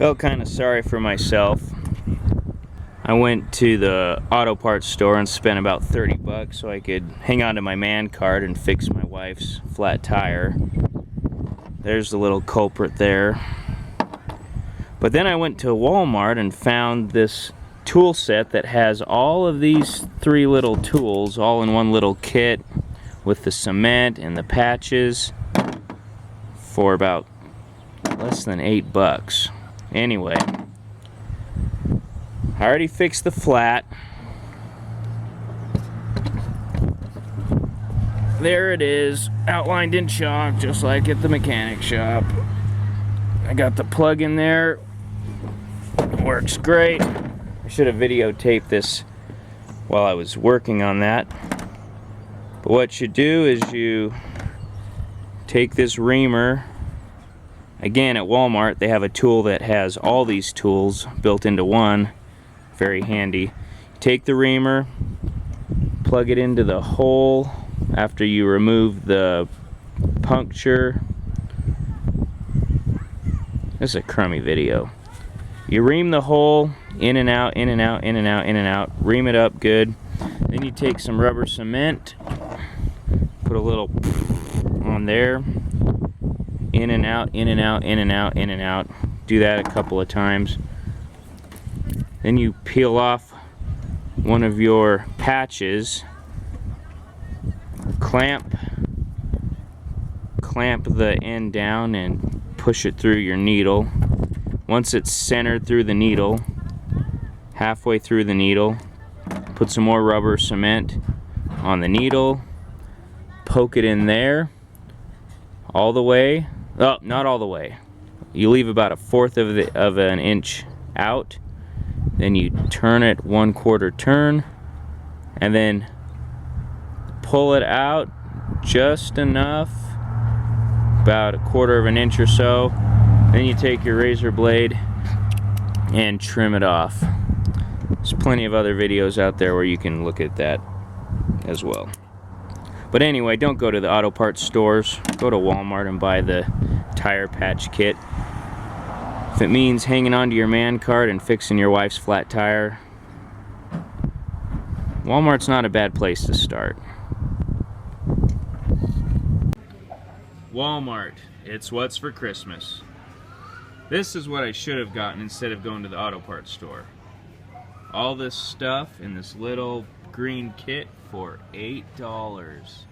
Felt kind of sorry for myself. I went to the auto parts store and spent about 30 bucks so I could hang on to my man card and fix my wife's flat tire. There's the little culprit there. But then I went to Walmart and found this tool set that has all of these 3 little tools all in one little kit with the cement and the patches for about less than 8 bucks. Anyway, I already fixed the flat. There it is, outlined in chalk, just like at the mechanic shop. I got the plug in there. Works great. I should have videotaped this while I was working on that. But what you do is you take this reamer. Again, at Walmart they have a tool that has all these tools built into one. Very handy. You take the reamer, plug it into the hole after you remove the puncture. This is a crummy video. You ream the hole in and out, in and out, in and out, in and out. Ream it up good. Then you take some rubber cement, put a little on there. In and out, in and out, in and out, in and out. Do that a couple of times. Then you peel off one of your patches. Clamp the end down and push it through your needle. Once it's centered through the needle, halfway through the needle, put some more rubber cement on the needle, poke it in there all the way. Oh, not all the way. You leave about 1/4 of an inch out. Then you turn it 1/4 turn and then pull it out just enough, about 1/4 of an inch or so. Then you take your razor blade and trim it off. There's plenty of other videos out there where you can look at that as well. But anyway, don't go to the auto parts stores. Go to Walmart and buy the tire patch kit. If it means hanging on to your man card and fixing your wife's flat tire, Walmart's not a bad place to start. Walmart, it's what's for Christmas. This is what I should have gotten instead of going to the auto parts store. All this stuff in this little green kit for $8.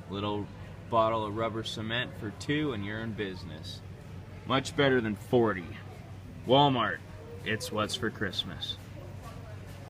Little bottle of rubber cement for 2 and you're in business. Much better than 40. Walmart, it's what's for Christmas.